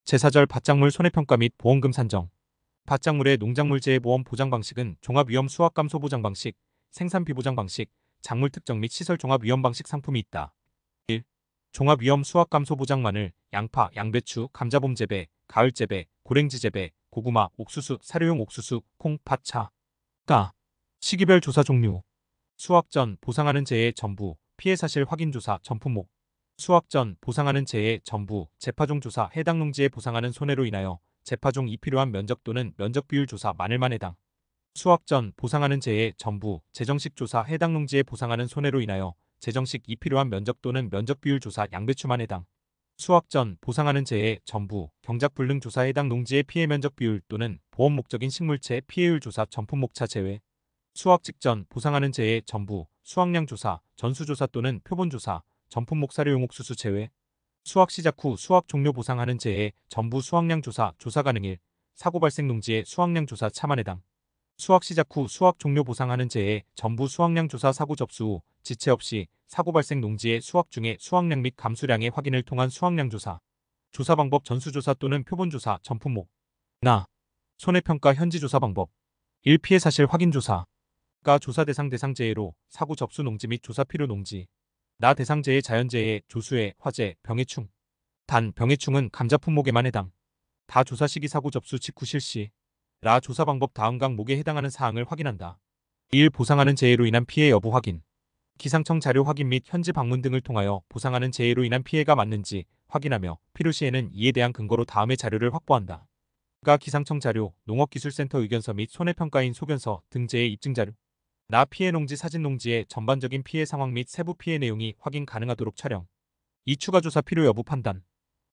제사절 밭작물 손해평가 및 보험금 산정. 밭작물의 농작물재해 보험 보장 방식은 종합위험 수확감소 보장 방식, 생산비 보장 방식, 작물 특정 및 시설 종합위험 방식 상품이 있다. 1. 종합위험 수확감소 보장 마늘, 양파, 양배추, 감자봄 재배, 가을 재배, 고랭지 재배, 고구마, 옥수수, 사료용 옥수수, 콩, 팥, 차. 가. 시기별 조사 종류. 수확 전 보상하는 재해 전부, 피해 사실 확인 조사 전 품목. 수확 전 보상하는 재해 전부, 재파종 조사 해당 농지에 보상하는 손해로 인하여 재파종 이 필요한 면적 또는 면적 비율 조사 마늘만 해당. 수확 전 보상하는 재해 전부, 재정식 조사 해당 농지에 보상하는 손해로 인하여 재정식 이 필요한 면적 또는 면적 비율 조사 양배추만 해당. 수확 전 보상하는 재해 전부, 경작 불능 조사 해당 농지의 피해 면적 비율 또는 보험 목적인 식물체 피해율 조사 전품목차 제외. 수확 직전 보상하는 재해 전부, 수확량 조사, 전수조사 또는 표본조사, 전품목 사료용 옥수수 제외. 수확 시작 후 수확 종료 보상하는 재해 전부 수확량 조사, 조사 가능일, 사고 발생 농지의 수확량 조사 차만 해당. 수확 시작 후 수확 종료 보상하는 재해 전부 수확량 조사 사고 접수 후 지체 없이 사고 발생 농지의 수확 중에 수확량 및 감수량의 확인을 통한 수확량 조사. 조사 방법 전수조사 또는 표본조사 전품목. 나. 손해평가 현지조사 방법. 1. 피해 사실 확인 조사. 가 조사 대상 재해로 사고 접수 농지 및 조사 필요 농지. 나 대상 재해 자연재해, 조수해, 화재, 병해충. 단 병해충은 감자 품목에만 해당. 다 조사 시기 사고 접수 직후 실시. 라 조사 방법 다음 항목에 해당하는 사항을 확인한다. 1. 보상하는 재해로 인한 피해 여부 확인. 기상청 자료 확인 및 현지 방문 등을 통하여 보상하는 재해로 인한 피해가 맞는지 확인하며 필요시에는 이에 대한 근거로 다음의 자료를 확보한다. 가 기상청 자료, 농업기술센터 의견서 및 손해평가인 소견서 등 재해 입증 자료. 나 피해 농지 사진 농지의 전반적인 피해 상황 및 세부 피해 내용이 확인 가능하도록 촬영. 2. 추가 조사 필요 여부 판단.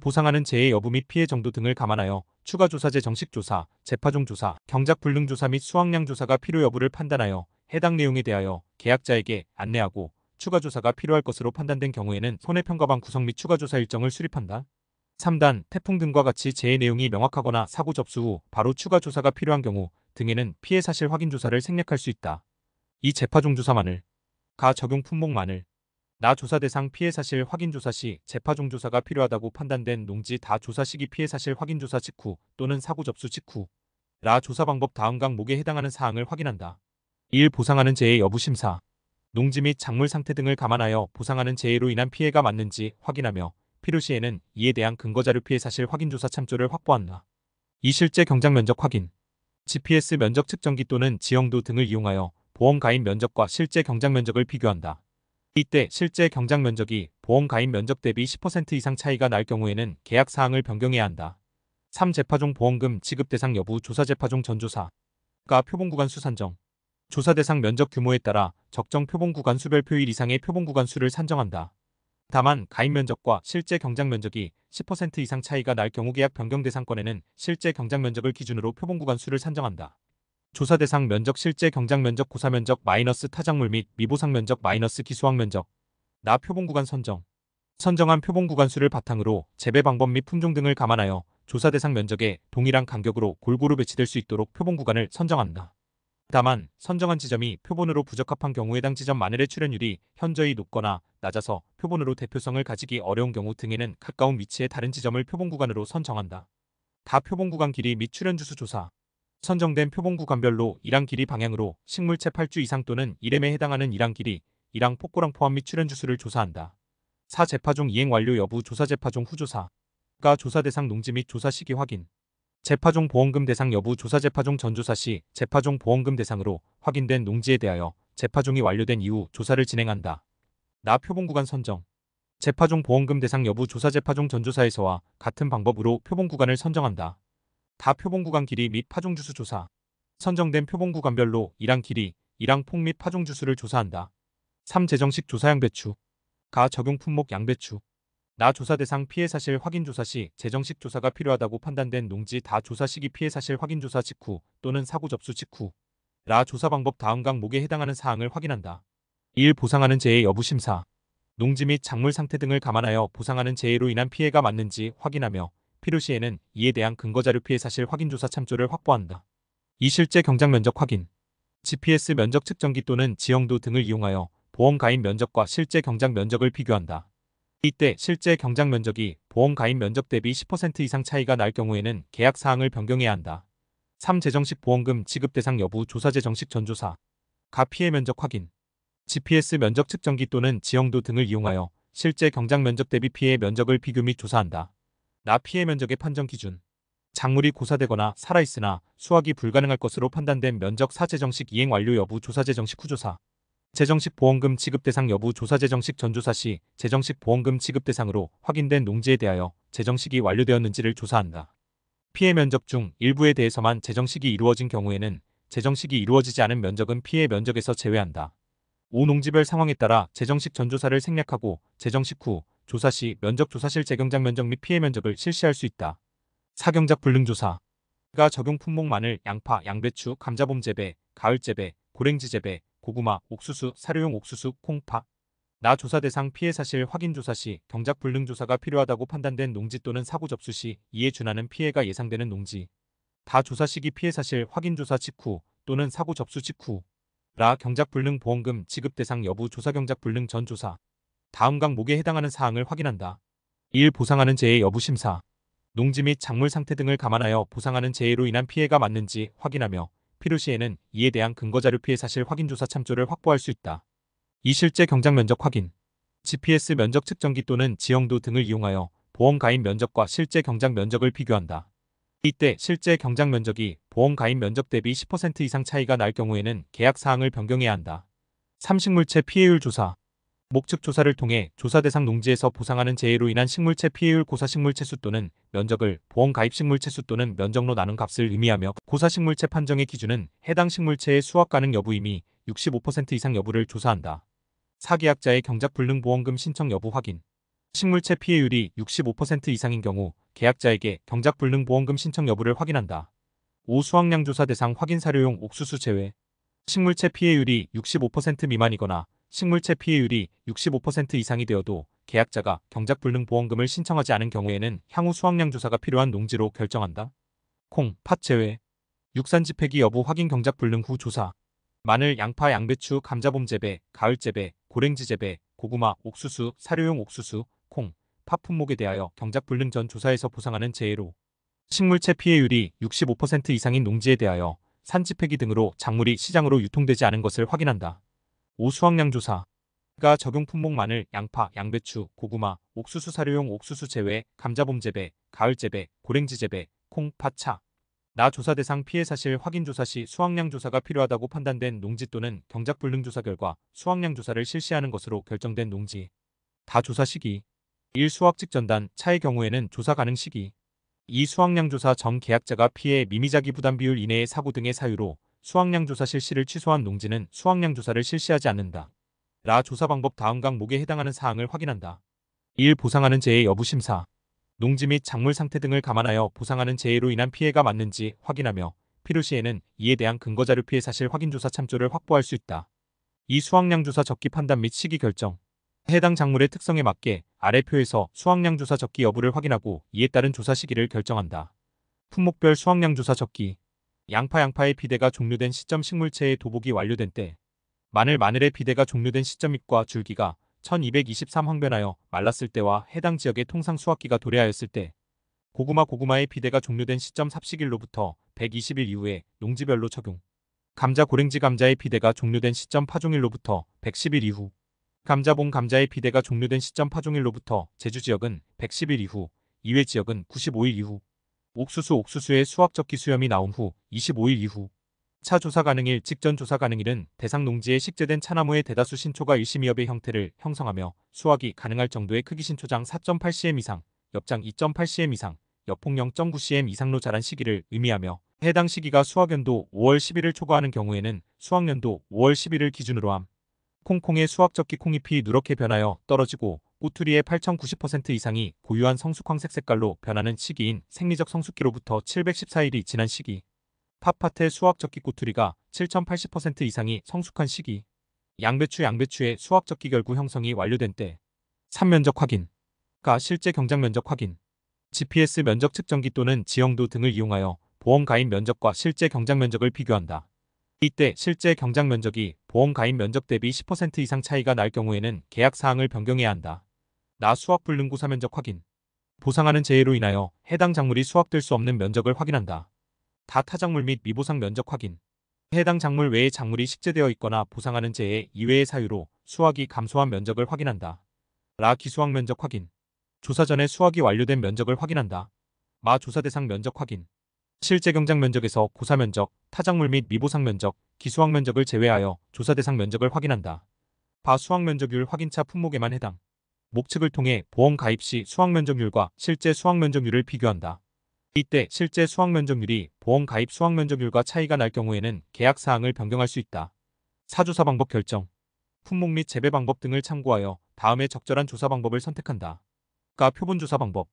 보상하는 재해 여부 및 피해 정도 등을 감안하여 추가 조사제 정식 조사, 재파종 조사, 경작 불능 조사 및 수확량 조사가 필요 여부를 판단하여 해당 내용에 대하여 계약자에게 안내하고 추가 조사가 필요할 것으로 판단된 경우에는 손해평가방 구성 및 추가 조사 일정을 수립한다. 3단 태풍 등과 같이 재해 내용이 명확하거나 사고 접수 후 바로 추가 조사가 필요한 경우 등에는 피해 사실 확인 조사를 생략할 수 있다. 2. 재파종 조사 마늘. 가 적용 품목 마늘. 나 조사 대상 피해 사실 확인 조사 시 재파종 조사가 필요하다고 판단된 농지 다 조사 시기 피해 사실 확인 조사 직후 또는 사고 접수 직후. 라 조사 방법 다음 항목에 해당하는 사항을 확인한다. 1. 보상하는 재해 여부 심사. 농지 및 작물 상태 등을 감안하여 보상하는 재해로 인한 피해가 맞는지 확인하며 필요시에는 이에 대한 근거자료 피해 사실 확인 조사 참조를 확보한다. 2. 실제 경작 면적 확인. GPS 면적 측정기 또는 지형도 등을 이용하여 보험 가입 면적과 실제 경작 면적을 비교한다. 이때 실제 경작 면적이 보험 가입 면적 대비 10% 이상 차이가 날 경우에는 계약 사항을 변경해야 한다. 3. 재파종 보험금 지급 대상 여부 조사 재파종 전조사. 가 표본구간수 산정. 조사 대상 면적 규모에 따라 적정 표본구간 수별 표일 이상의 표본구간 수를 산정한다. 다만 가입 면적과 실제 경작 면적이 10% 이상 차이가 날 경우 계약 변경 대상권에는 실제 경작 면적을 기준으로 표본구간 수를 산정한다. 조사 대상 면적 실제 경작 면적 고사 면적 마이너스 타작물 및 미보상 면적 마이너스 기수확 면적. 나 표본구간 선정. 선정한 표본구간 수를 바탕으로 재배 방법 및 품종 등을 감안하여 조사 대상 면적에 동일한 간격으로 골고루 배치될 수 있도록 표본구간을 선정한다. 다만 선정한 지점이 표본으로 부적합한 경우 해당 지점 마늘의 출현율이 현저히 높거나 낮아서 표본으로 대표성을 가지기 어려운 경우 등에는 가까운 위치의 다른 지점을 표본구간으로 선정한다. 다 표본구간 길이 및 출현주수 조사. 선정된 표본구간별로 일항 길이 방향으로 식물체 8주 이상 또는 1M에 해당하는 일항 길이, 일항 폭고랑 포함 및 출현주수를 조사한다. 4. 재파종 이행 완료 여부 조사 재파종 후조사. 가 조사 대상 농지 및 조사 시기 확인. 재파종 보험금 대상 여부 조사 재파종 전조사 시 재파종 보험금 대상으로 확인된 농지에 대하여 재파종이 완료된 이후 조사를 진행한다. 나 표본구간 선정. 재파종 보험금 대상 여부 조사 재파종 전조사에서와 같은 방법으로 표본구간을 선정한다. 다 표본구간 길이 및 파종주수 조사. 선정된 표본구간별로 일항 길이, 일항 폭 및 파종주수를 조사한다. 3. 재정식 조사 양배추. 가 적용 품목 양배추. 나 조사 대상 피해 사실 확인 조사 시 재정식 조사가 필요하다고 판단된 농지 다 조사 시기 피해 사실 확인 조사 직후 또는 사고 접수 직후. 라 조사 방법 다음 항목에 해당하는 사항을 확인한다. 1. 보상하는 재해 여부 심사. 농지 및 작물 상태 등을 감안하여 보상하는 재해로 인한 피해가 맞는지 확인하며 필요시에는 이에 대한 근거자료 피해 사실 확인 조사 참조를 확보한다. 2. 실제 경작 면적 확인. GPS 면적 측정기 또는 지형도 등을 이용하여 보험 가입 면적과 실제 경작 면적을 비교한다. 이때 실제 경작 면적이 보험 가입 면적 대비 10% 이상 차이가 날 경우에는 계약 사항을 변경해야 한다. 3. 재정식 보험금 지급 대상 여부 조사 재정식 전조사. 가 피해 면적 확인. GPS 면적 측정기 또는 지형도 등을 이용하여 실제 경작 면적 대비 피해 면적을 비교 및 조사한다. 나 피해 면적의 판정 기준. 작물이 고사되거나 살아있으나 수확이 불가능할 것으로 판단된 면적. 4. 재정식 이행 완료 여부 조사 재정식 후조사. 재정식 보험금 지급 대상 여부 조사 재정식 전조사 시 재정식 보험금 지급 대상으로 확인된 농지에 대하여 재정식이 완료되었는지를 조사한다. 피해 면적 중 일부에 대해서만 재정식이 이루어진 경우에는 재정식이 이루어지지 않은 면적은 피해 면적에서 제외한다. 5. 농지별 상황에 따라 재정식 전조사를 생략하고 재정식 후 조사 시 면적 조사 실 재경작 면적 및 피해 면적을 실시할 수 있다. 4. 경작 불능 조사. 가 적용 품목 마늘, 양파, 양배추, 감자봄 재배, 가을 재배, 고랭지 재배, 고구마, 옥수수, 사료용 옥수수, 콩, 파. 나 조사 대상 피해 사실 확인 조사 시 경작 불능 조사가 필요하다고 판단된 농지 또는 사고 접수 시 이에 준하는 피해가 예상되는 농지. 다 조사 시기 피해 사실 확인 조사 직후 또는 사고 접수 직후. 라 경작 불능 보험금 지급 대상 여부 조사 경작 불능 전 조사. 다음 항목에 해당하는 사항을 확인한다. 1. 보상하는 재해 여부 심사. 농지 및 작물 상태 등을 감안하여 보상하는 재해로 인한 피해가 맞는지 확인하며 필요시에는 이에 대한 근거자료 피해 사실 확인 조사 참조를 확보할 수 있다. 2. 실제 경작 면적 확인. GPS 면적 측정기 또는 지형도 등을 이용하여 보험 가입 면적과 실제 경작 면적을 비교한다. 이때 실제 경작 면적이 보험 가입 면적 대비 10% 이상 차이가 날 경우에는 계약 사항을 변경해야 한다. 3. 식물체 피해율 조사. 목측 조사를 통해 조사 대상 농지에서 보상하는 재해로 인한 식물체 피해율 고사 식물체 수 또는 면적을 보험 가입 식물체 수 또는 면적로 나눈 값을 의미하며 고사 식물체 판정의 기준은 해당 식물체의 수확 가능 여부이미 65% 이상 여부를 조사한다. 4. 계약자의 경작 불능 보험금 신청 여부 확인. 식물체 피해율이 65% 이상인 경우 계약자에게 경작 불능 보험금 신청 여부를 확인한다. 5. 수확량 조사 대상 확인 사료용 옥수수 제외. 식물체 피해율이 65% 미만이거나 식물체 피해율이 65% 이상이 되어도 계약자가 경작 불능 보험금을 신청하지 않은 경우에는 향후 수확량 조사가 필요한 농지로 결정한다. 콩, 팥 제외. 육산 지폐기 여부 확인 경작 불능 후 조사. 마늘, 양파, 양배추, 감자봄 재배, 가을 재배, 고랭지 재배, 고구마, 옥수수, 사료용 옥수수, 콩, 팥 품목에 대하여 경작 불능 전 조사에서 보상하는 재해로 식물체 피해율이 65% 이상인 농지에 대하여 산지폐기 등으로 작물이 시장으로 유통되지 않은 것을 확인한다. 5. 수확량 조사. 가 적용 품목 마늘, 양파, 양배추, 고구마, 옥수수 사료용 옥수수 제외, 감자봄 재배, 가을 재배, 고랭지 재배, 콩, 팥, 차. 나 조사 대상 피해 사실 확인 조사 시 수확량 조사가 필요하다고 판단된 농지 또는 경작 불능 조사 결과 수확량 조사를 실시하는 것으로 결정된 농지. 다 조사 시기. 1. 수확 직전단, 차의 경우에는 조사 가능 시기. 2. 수확량 조사 전 계약자가 피해 미미자기 부담 비율 이내의 사고 등의 사유로 수확량 조사 실시를 취소한 농지는 수확량 조사를 실시하지 않는다. 라 조사 방법 다음 항목에 해당하는 사항을 확인한다. 1. 보상하는 재해 여부 심사. 농지 및 작물 상태 등을 감안하여 보상하는 재해로 인한 피해가 맞는지 확인하며 필요시에는 이에 대한 근거자료 피해 사실 확인 조사 참조를 확보할 수 있다. 2. 수확량 조사 적기 판단 및 시기 결정. 해당 작물의 특성에 맞게 아래 표에서 수확량 조사 적기 여부를 확인하고 이에 따른 조사 시기를 결정한다. 품목별 수확량 조사 적기. 양파의 비대가 종료된 시점 식물체의 도복이 완료된 때. 마늘의 비대가 종료된 시점 잎과 줄기가 1223 황변하여 말랐을 때와 해당 지역의 통상 수확기가 도래하였을 때. 고구마의 비대가 종료된 시점 삽식일로부터 120일 이후에 농지별로 적용. 고랭지 감자의 비대가 종료된 시점 파종일로부터 110일 이후. 감자의 비대가 종료된 시점 파종일로부터 제주 지역은 110일 이후, 이외 지역은 95일 이후. 옥수수의 수확 적기 수염이 나온 후 25일 이후. 차 조사 가능일 직전 조사 가능일은 대상 농지에 식재된 차나무의 대다수 신초가 일심이엽의 형태를 형성하며 수확이 가능할 정도의 크기 신초장 4.8cm 이상, 엽장 2.8cm 이상, 엽폭 0.9cm 이상로 자란 시기를 의미하며 해당 시기가 수확연도 5월 10일을 초과하는 경우에는 수확연도 5월 10일을 기준으로 함. 콩콩의 수확 적기 콩잎이 누렇게 변하여 떨어지고 꼬투리의 8,090% 이상이 고유한 성숙황색 색깔로 변하는 시기인 생리적 성숙기로부터 714일이 지난 시기. 팥의 수확 적기 꼬투리가 7,080% 이상이 성숙한 시기. 양배추의 수확 적기 결구 형성이 완료된 때. 3. 면적 확인. 가 실제 경작 면적 확인. GPS 면적 측정기 또는 지형도 등을 이용하여 보험 가입 면적과 실제 경작 면적을 비교한다. 이때 실제 경작 면적이 보험 가입 면적 대비 10% 이상 차이가 날 경우에는 계약 사항을 변경해야 한다. 나 수확 불능고사 면적 확인. 보상하는 재해로 인하여 해당 작물이 수확될 수 없는 면적을 확인한다. 다 타작물 및 미보상 면적 확인. 해당 작물 외에 작물이 식재되어 있거나 보상하는 재해 이외의 사유로 수확이 감소한 면적을 확인한다. 라 기수확 면적 확인. 조사 전에 수확이 완료된 면적을 확인한다. 마 조사 대상 면적 확인. 실제 경작 면적에서 고사 면적, 타작물 및 미보상 면적, 기수확 면적을 제외하여 조사 대상 면적을 확인한다. 바 수확 면적률 확인차 품목에만 해당. 목측을 통해 보험 가입 시 수확 면적률과 실제 수확 면적률을 비교한다. 이때 실제 수확 면적률이 보험 가입 수확 면적률과 차이가 날 경우에는 계약 사항을 변경할 수 있다. 사조사 방법 결정. 품목 및 재배 방법 등을 참고하여 다음에 적절한 조사 방법을 선택한다. 가 표본 조사 방법.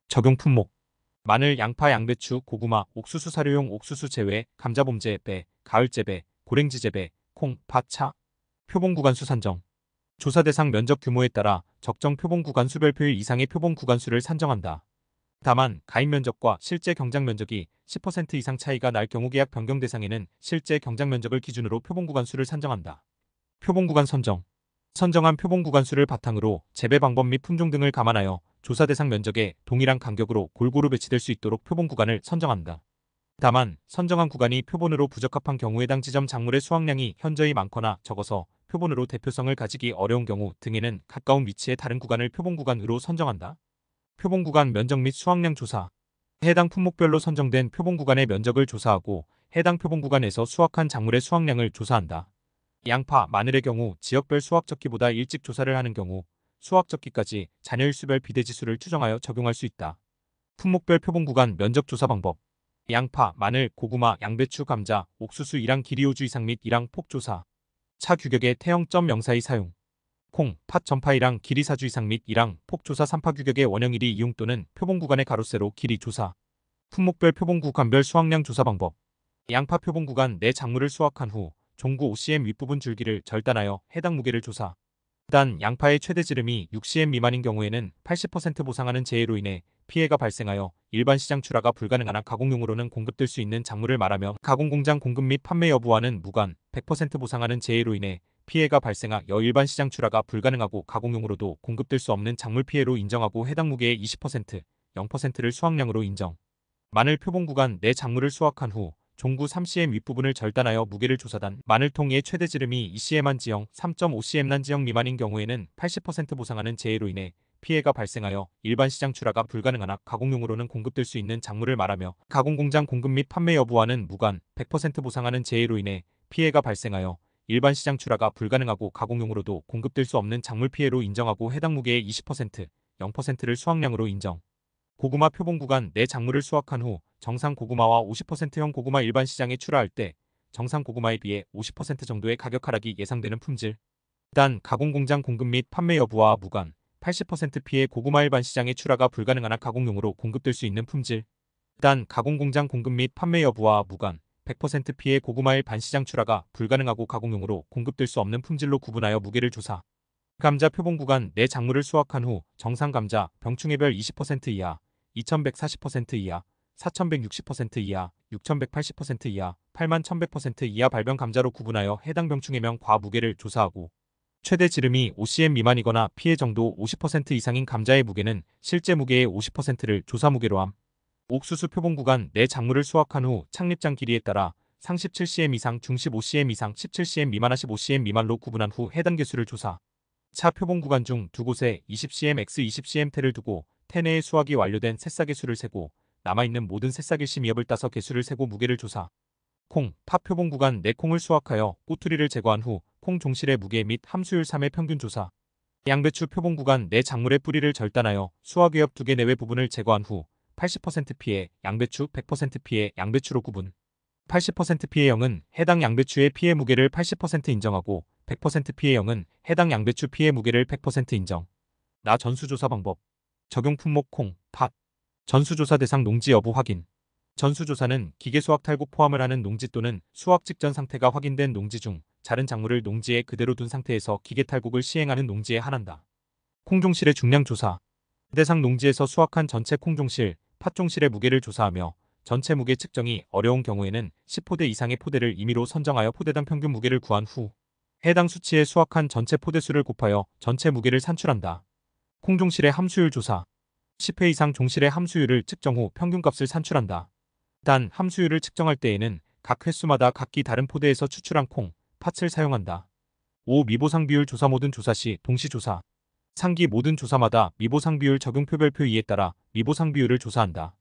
적용 품목. 마늘, 양파, 양배추, 고구마, 옥수수 사료용 옥수수 재배, 감자 봄 재배, 가을 재배, 고랭지 재배, 콩, 팥, 차. 표본 구간수 산정. 조사 대상 면적 규모에 따라 적정 표본 구간 수별표율 이상의 표본 구간수를 산정한다. 다만 가입 면적과 실제 경작 면적이 10% 이상 차이가 날 경우 계약 변경 대상에는 실제 경작 면적을 기준으로 표본 구간수를 산정한다. 표본 구간 선정. 선정한 표본 구간수를 바탕으로 재배 방법 및 품종 등을 감안하여 조사 대상 면적에 동일한 간격으로 골고루 배치될 수 있도록 표본 구간을 선정한다. 다만 선정한 구간이 표본으로 부적합한 경우 해당 지점 작물의 수확량이 현저히 많거나 적어서 표본으로 대표성을 가지기 어려운 경우 등에는 가까운 위치의 다른 구간을 표본 구간으로 선정한다. 표본 구간 면적 및 수확량 조사. 해당 품목별로 선정된 표본 구간의 면적을 조사하고 해당 표본 구간에서 수확한 작물의 수확량을 조사한다. 양파, 마늘의 경우 지역별 수확적기보다 일찍 조사를 하는 경우 수확적기까지 잔여일수별 비대지수를 추정하여 적용할 수 있다. 품목별 표본 구간 면적 조사 방법. 양파, 마늘, 고구마, 양배추, 감자, 옥수수 1항 길이 5주 이상 및 1항 폭 조사. 차 규격의 태형.04의 사용. 콩, 팥, 전파 1항 길이 4주 이상 및 1항 폭 조사 3파 규격의 원형 1위 이용 또는 표본 구간의 가로세로 길이 조사. 품목별 표본 구간별 수확량 조사 방법. 양파 표본 구간 내 작물을 수확한 후 종구 5cm 윗부분 줄기를 절단하여 해당 무게를 조사. 단 양파의 최대 지름이 6cm 미만인 경우에는 80% 보상하는 재해로 인해 피해가 발생하여 일반 시장 출하가 불가능하나 가공용으로는 공급될 수 있는 작물을 말하며 가공공장 공급 및 판매 여부와는 무관 100% 보상하는 재해로 인해 피해가 발생하여 일반 시장 출하가 불가능하고 가공용으로도 공급될 수 없는 작물 피해로 인정하고 해당 무게의 20%, 0%를 수확량으로 인정. 마늘 표본 구간 내 작물을 수확한 후 종구 3cm 윗부분을 절단하여 무게를 조사단 마늘통의 최대 지름이 2cm 한 지형 3.5cm 난 지형 미만인 경우에는 80% 보상하는 재해로 인해 피해가 발생하여 일반 시장 출하가 불가능하나 가공용으로는 공급될 수 있는 작물을 말하며 가공공장 공급 및 판매 여부와는 무관 100% 보상하는 재해로 인해 피해가 발생하여 일반 시장 출하가 불가능하고 가공용으로도 공급될 수 없는 작물 피해로 인정하고 해당 무게의 20%, 0%를 수확량으로 인정. 고구마 표본 구간 내 작물을 수확한 후 정상 고구마와 50%형 고구마 일반 시장에 출하할 때 정상 고구마에 비해 50% 정도의 가격 하락이 예상되는 품질. 단 가공공장 공급 및 판매 여부와 무관 80% 피해 고구마 일반 시장에 출하가 불가능하나 가공용으로 공급될 수 있는 품질. 단 가공공장 공급 및 판매 여부와 무관 100% 피해 고구마 일반 시장 출하가 불가능하고 가공용으로 공급될 수 없는 품질로 구분하여 무게를 조사. 감자 표본 구간 내 작물을 수확한 후 정상 감자 병충해별 20% 이하, 2140% 이하, 4160% 이하, 6180% 이하, 81,100% 이하 발병 감자로 구분하여 해당 병충해명 과 무게를 조사하고 최대 지름이 5cm 미만이거나 피해 정도 50% 이상인 감자의 무게는 실제 무게의 50%를 조사 무게로 함. 옥수수 표본 구간 내 작물을 수확한 후 착립장 길이에 따라 상십 7cm 이상, 중십 5cm 이상, 17cm 미만, 15cm 미만로 구분한 후 해당 개수를 조사. 차 표본 구간 중 두 곳에 20cm x 20cm 태를 두고 태 내에 수확이 완료된 새싹의 수를 세고 남아있는 모든 새싹일시 미엽을 따서 개수를 세고 무게를 조사. 콩, 팥 표본 구간 내 콩을 수확하여 꼬투리를 제거한 후 콩 종실의 무게 및 함수율 3의 평균 조사. 양배추 표본 구간 내 작물의 뿌리를 절단하여 수확외엽 2개 내외 부분을 제거한 후 80% 피해 양배추, 100% 피해 양배추로 구분. 80% 피해형은 해당 양배추의 피해 무게를 80% 인정하고 100% 피해형은 해당 양배추 피해 무게를 100% 인정. 나 전수조사 방법. 적용 품목 콩, 팥. 전수조사 대상 농지 여부 확인. 전수조사는 기계수확 탈곡 포함을 하는 농지 또는 수확 직전 상태가 확인된 농지 중 자른 작물을 농지에 그대로 둔 상태에서 기계 탈곡을 시행하는 농지에 한한다. 콩종실의 중량 조사. 대상 농지에서 수확한 전체 콩종실, 팥종실의 무게를 조사하며 전체 무게 측정이 어려운 경우에는 10포대 이상의 포대를 임의로 선정하여 포대당 평균 무게를 구한 후 해당 수치에 수확한 전체 포대수를 곱하여 전체 무게를 산출한다. 콩종실의 함수율 조사. 10회 이상 종실의 함수율을 측정 후 평균값을 산출한다. 단, 함수율을 측정할 때에는 각 횟수마다 각기 다른 포대에서 추출한 콩, 팥을 사용한다. 5. 미보상 비율 조사. 모든 조사 시 동시 조사. 상기 모든 조사마다 미보상 비율 적용 표별표 2에 따라 미보상 비율을 조사한다.